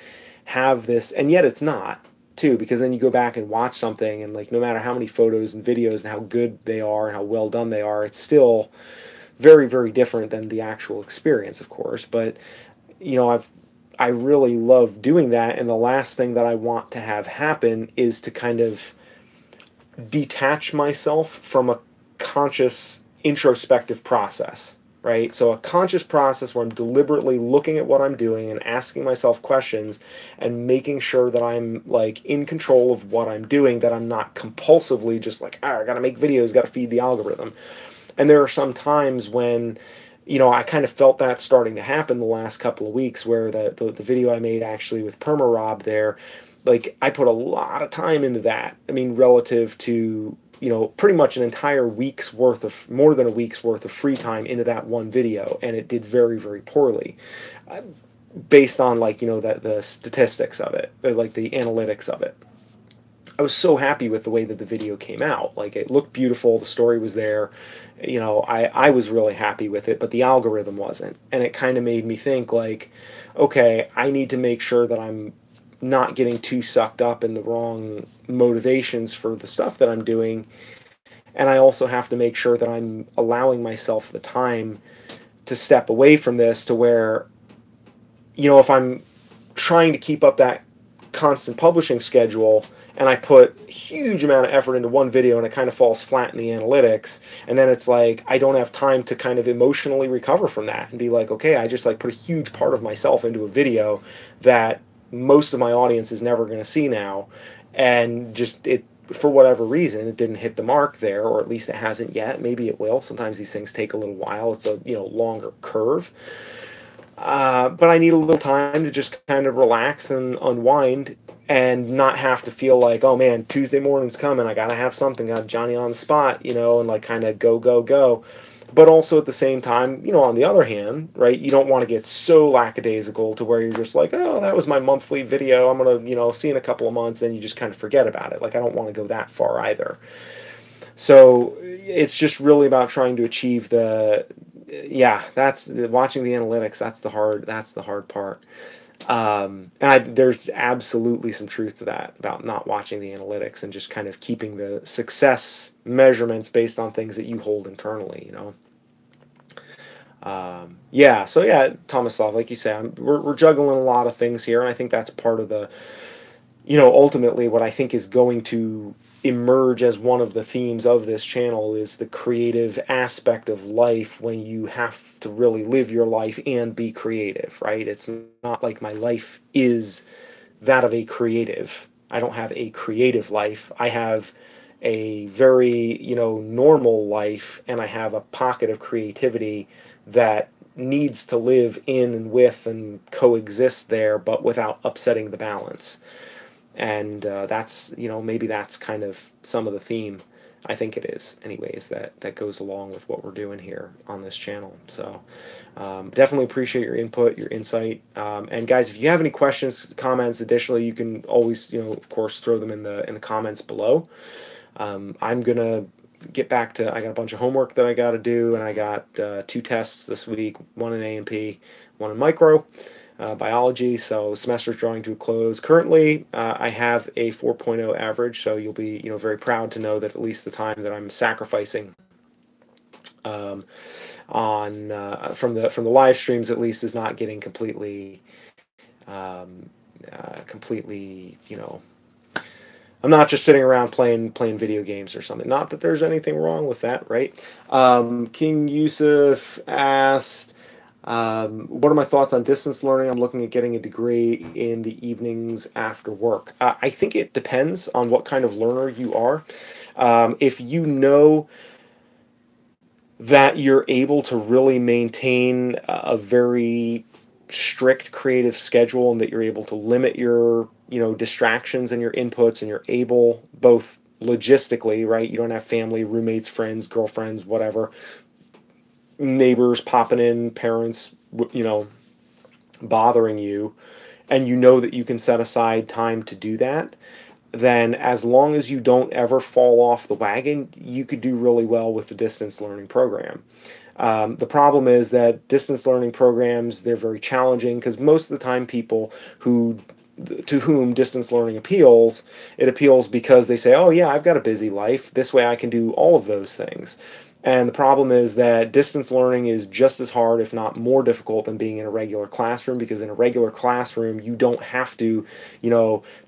have this, and yet it's not, too, because then you go back and watch something, and like, no matter how many photos and videos and how good they are and how well done they are, it's still very, very different than the actual experience, of course. But, you know, I really love doing that, and the last thing that I want to have happen is to kind of detach myself from a conscious introspective process, right? So a conscious process where I'm deliberately looking at what I'm doing and asking myself questions and making sure that I'm like in control of what I'm doing, that I'm not compulsively just like, I gotta make videos, gotta feed the algorithm. And there are some times when, I kind of felt that starting to happen the last couple of weeks, where the video I made actually with Perma Rob there, like I put a lot of time into that. I mean, relative to, pretty much an entire week's worth of, more than a week's worth of free time into that one video, and it did very, very poorly, based on like, the statistics of it, like the analytics of it. I was so happy with the way that the video came out. Like it looked beautiful, the story was there. I was really happy with it, but the algorithm wasn't. And it kind of made me think like, okay, I need to make sure that I'm not getting too sucked up in the wrong motivations for the stuff that I'm doing. And I also have to make sure that I'm allowing myself the time to step away from this, to where, if I'm trying to keep up that constant publishing schedule and I put a huge amount of effort into one video and it kind of falls flat in the analytics, and then it's like I don't have time to kind of emotionally recover from that and be like, okay, I just like put a huge part of myself into a video that most of my audience is never going to see now, and just it, for whatever reason, it didn't hit the mark there, or at least it hasn't yet. Maybe it will. Sometimes these things take a little while. It's a longer curve. But I need a little time to just kind of relax and unwind, and not have to feel like, oh man, Tuesday morning's coming, I gotta have something, got Johnny on the spot, and like kind of go, go, go. But also at the same time, on the other hand, right, you don't want to get so lackadaisical to where you're just like, oh, that was my monthly video, I'm gonna, see in a couple of months, and you just kind of forget about it. Like, I don't want to go that far either. So it's just really about trying to achieve that's watching the analytics. That's the hard part. There's absolutely some truth to that, about not watching the analytics and just kind of keeping the success measurements based on things that you hold internally, So yeah, Tomislav, like you say, we're juggling a lot of things here, and I think that's part of the, ultimately what I think is going to emerge as one of the themes of this channel is the creative aspect of life, when you have to really live your life and be creative, right? It's not like my life is that of a creative. I don't have a creative life. I have a very, normal life, and I have a pocket of creativity that needs to live in and with and coexist there, but without upsetting the balance. And that's, maybe that's kind of some of the theme. I think it is, anyways, that goes along with what we're doing here on this channel. So definitely appreciate your input, your insight. And guys, if you have any questions, comments, additionally, you can always, of course, throw them in the comments below. I'm gonna get back to, I got a bunch of homework that I got to do, and I got 2 tests this week, one in A&P, one in micro. Biology, so semester's drawing to a close. Currently, I have a 4.0 average, so you'll be, very proud to know that at least the time that I'm sacrificing on from the live streams, at least, is not getting completely, completely, I'm not just sitting around playing video games or something. Not that there's anything wrong with that, right? King Yusuf asked, what are my thoughts on distance learning? I'm looking at getting a degree in the evenings after work. I think it depends on what kind of learner you are. If you know that you're able to really maintain a very strict creative schedule, and that you're able to limit your, distractions and your inputs, and you're able both logistically, right? You don't have family, roommates, friends, girlfriends, whatever, neighbors popping in, parents, bothering you, and you know that you can set aside time to do that, then as long as you don't ever fall off the wagon, you could do really well with the distance learning program. The problem is that distance learning programs, they're very challenging, because most of the time people to whom distance learning appeals, it appeals because they say, oh yeah, I've got a busy life, this way I can do all of those things. And the problem is that distance learning is just as hard, if not more difficult, than being in a regular classroom, because in a regular classroom, you don't have to,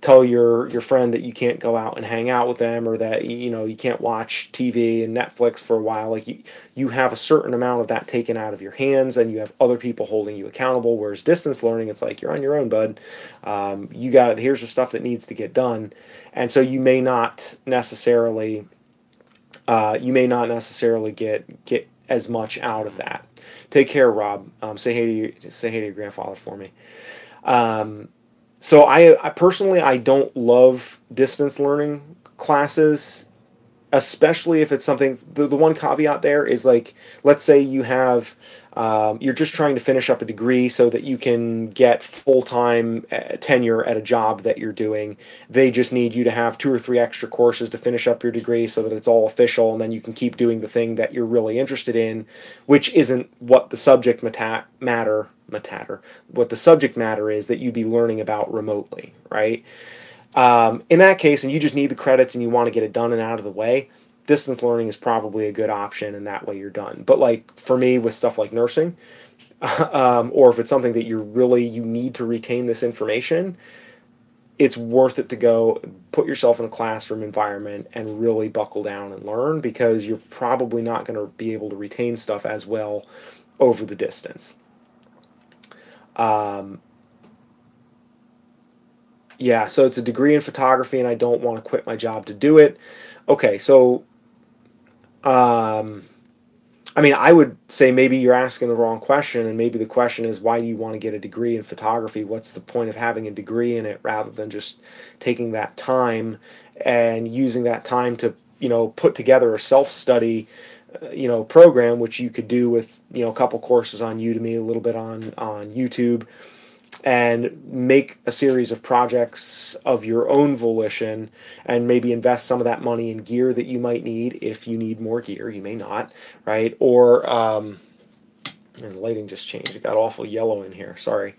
tell your friend that you can't go out and hang out with them, or that, you can't watch TV and Netflix for a while. Like you have a certain amount of that taken out of your hands, and you have other people holding you accountable. Whereas distance learning, it's like, you're on your own, bud. Here's the stuff that needs to get done. And so you may not necessarily get as much out of that. Take care, Rob. Say hey to your grandfather for me. So I personally, I don't love distance learning classes, especially if it's something. The one caveat there is, like, let's say you're just trying to finish up a degree so that you can get full-time tenure at a job that you're doing. They just need you to have 2 or 3 extra courses to finish up your degree so that it's all official, and then you can keep doing the thing that you're really interested in, which isn't what the subject matter what the subject matter is that you'd be learning about remotely, right? In that case, and you just need the credits and you want to get it done and out of the way, distance learning is probably a good option, and that way you're done. But like for me, with stuff like nursing, or if it's something that you need to retain this information, it's worth it to go put yourself in a classroom environment and really buckle down and learn, because you're probably not going to be able to retain stuff as well over the distance. Yeah, so it's a degree in photography, and I don't want to quit my job to do it. Okay, so I mean, I would say maybe you're asking the wrong question, and maybe the question is, why do you want to get a degree in photography? What's the point of having a degree in it rather than just taking that time and using that time to, put together a self-study, program, which you could do with, a couple courses on Udemy, a little bit on YouTube, and make a series of projects of your own volition, and maybe invest some of that money in gear that you might need. If you need more gear, you may not, right? Or and the lighting just changed. It got awful yellow in here. Sorry.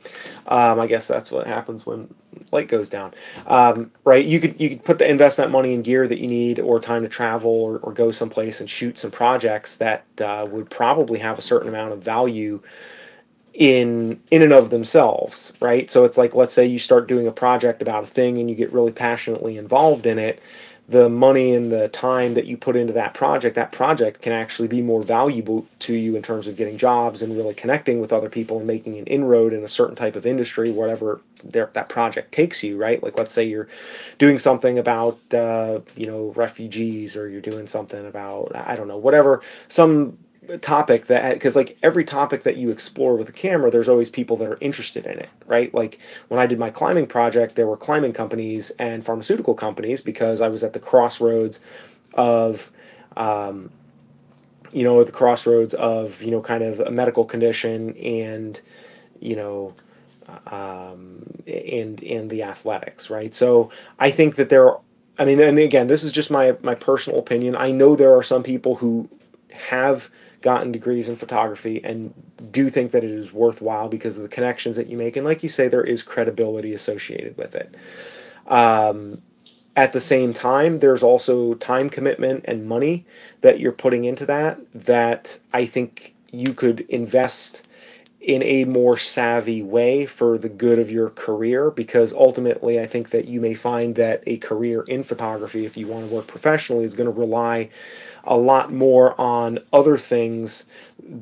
I guess that's what happens when light goes down. Right? You could invest that money in gear that you need, or time to travel, or go someplace and shoot some projects that would probably have a certain amount of value in and of themselves, right? So it's like, let's say you start doing a project about a thing and you get really passionately involved in it. The money and the time that you put into that project can actually be more valuable to you in terms of getting jobs and really connecting with other people and making an inroad in a certain type of industry, whatever that project takes you, right? Like, let's say you're doing something about refugees, or you're doing something about, I don't know, whatever, some topic that, because like every topic that you explore with a camera, there's always people that are interested in it, right? Like when I did my climbing project, there were climbing companies and pharmaceutical companies, because I was at the crossroads of kind of a medical condition and you know and the athletics, right? So I think that I mean, and again, this is just my personal opinion. I know there are some people who have gotten degrees in photography and do think that it is worthwhile because of the connections that you make, and like you say, there is credibility associated with it. At the same time, there's also time commitment and money that you're putting into that I think you could invest in a more savvy way for the good of your career, because ultimately I think that you may find that a career in photography, if you want to work professionally, is going to rely a lot more on other things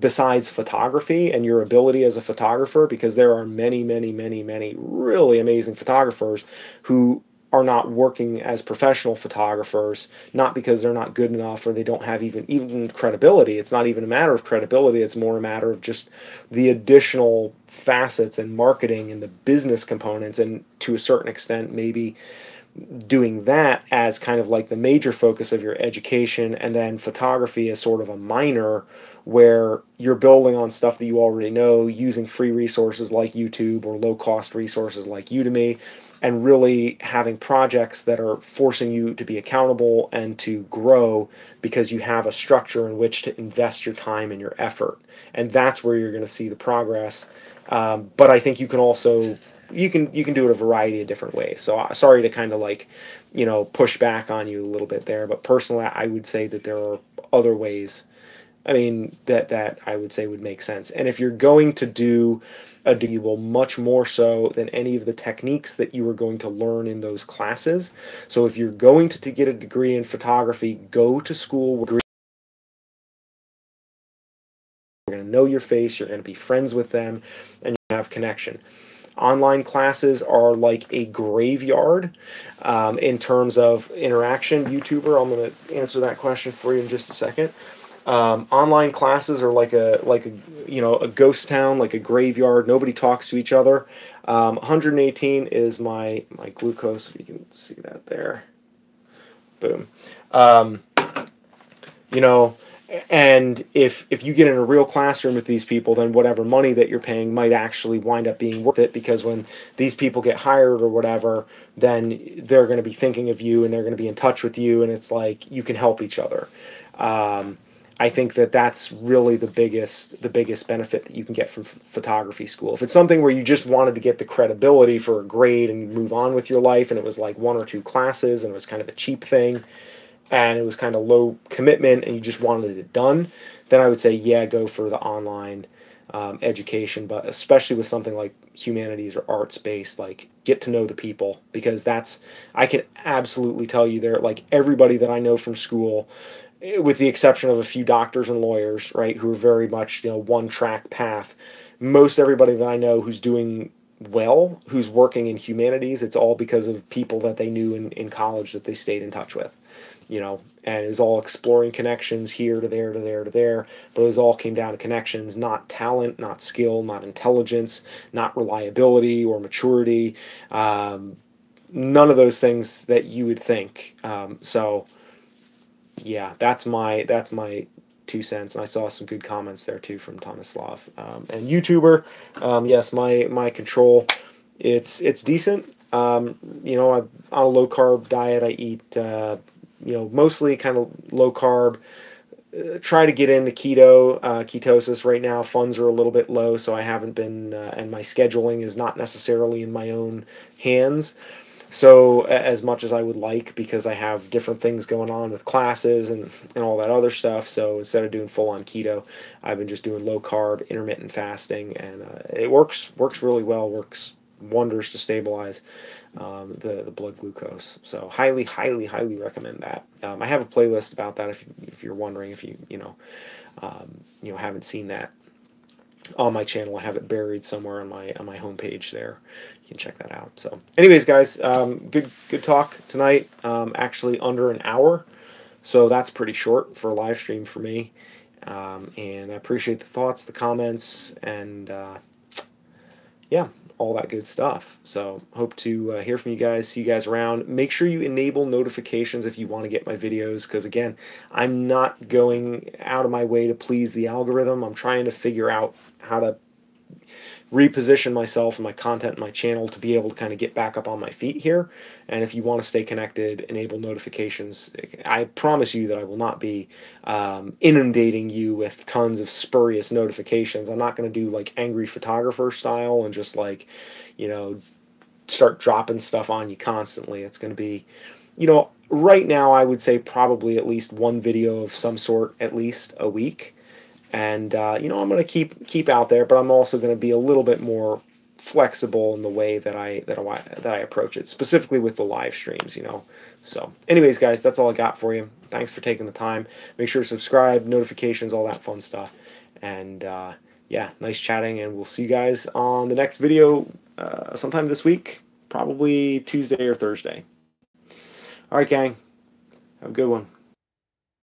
besides photography and your ability as a photographer, because there are many, many, many, many really amazing photographers who are not working as professional photographers, not because they're not good enough or they don't have even credibility. It's not even a matter of credibility. It's more a matter of just the additional facets and marketing and the business components, and to a certain extent, maybe doing that as kind of like the major focus of your education, and then photography as sort of a minor, where you're building on stuff that you already know, using free resources like YouTube or low-cost resources like Udemy, and really having projects that are forcing you to be accountable and to grow, because you have a structure in which to invest your time and your effort. And that's where you're going to see the progress. But I think you can also you can do it a variety of different ways. So sorry to kind of like, push back on you a little bit there, but personally I would say that there are other ways I mean, that I would say would make sense. And if you're going to do a degree, you will much more so than any of the techniques that you are going to learn in those classes. So if you're going to get a degree in photography, go to school where you're going to know your face, you're going to be friends with them, and you have connection. Online classes are like a graveyard in terms of interaction. YouTuber, I'm going to answer that question for you in just a second. Online classes are like a a ghost town, like a graveyard. Nobody talks to each other. 118 is my glucose. If you can see that there, boom. Um, you know, and if you get in a real classroom with these people, then whatever money that you're paying might actually wind up being worth it, because when these people get hired or whatever, then they're going to be thinking of you and they're going to be in touch with you, and it's like you can help each other. I think that that's really the biggest benefit that you can get from photography school. If it's something where you just wanted to get the credibility for a grade and move on with your life, and it was like 1 or 2 classes and it was kind of a cheap thing, and it was kind of low commitment and you just wanted it done, then I would say, yeah, go for the online education. But especially with something like humanities or arts based, like, get to know the people, because that's, I can absolutely tell you, there, like, everybody that I know from school, with the exception of a few doctors and lawyers, right, who are very much, one track path, most everybody that I know who's doing well, who's working in humanities, it's all because of people that they knew in college that they stayed in touch with. And it was all exploring connections here to there to there to there, but it was all came down to connections, not talent, not skill, not intelligence, not reliability or maturity, none of those things that you would think. So yeah, that's my 2 cents, and I saw some good comments there too from Tomislav. And YouTuber, yes, my control, it's decent. I'm on a low carb diet. I eat mostly kind of low carb. Try to get into ketosis right now. Funds are a little bit low, so I haven't been, and my scheduling is not necessarily in my own hands. So as much as I would like, because I have different things going on with classes and all that other stuff. So instead of doing full on keto, I've been just doing low carb, intermittent fasting, and it works really well. Works wonders to stabilize the blood glucose. So highly, highly, highly recommend that. I have a playlist about that if you're wondering, if haven't seen that on my channel. I have it buried somewhere on my homepage there. You can check that out. So anyways, guys, good talk tonight. Actually under an hour, so that's pretty short for a live stream for me. And I appreciate the thoughts, the comments, and yeah, all that good stuff. So hope to hear from you guys, see you guys around. Make sure you enable notifications if you want to get my videos, because again, I'm not going out of my way to please the algorithm. I'm trying to figure out how to reposition myself and my content and my channel to be able to kind of get back up on my feet here. And if you want to stay connected, enable notifications. I promise you that I will not be inundating you with tons of spurious notifications. I'm not going to do like angry photographer style and just like, start dropping stuff on you constantly. It's going to be, right now I would say probably at least one video of some sort at least a week. And I'm going to keep out there, but I'm also going to be a little bit more flexible in the way that I approach it, specifically with the live streams. So anyways, guys, that's all I got for you. Thanks for taking the time. Make sure to subscribe, notifications, all that fun stuff. And yeah, nice chatting, and we'll see you guys on the next video sometime this week, probably Tuesday or Thursday. All right, gang, have a good one.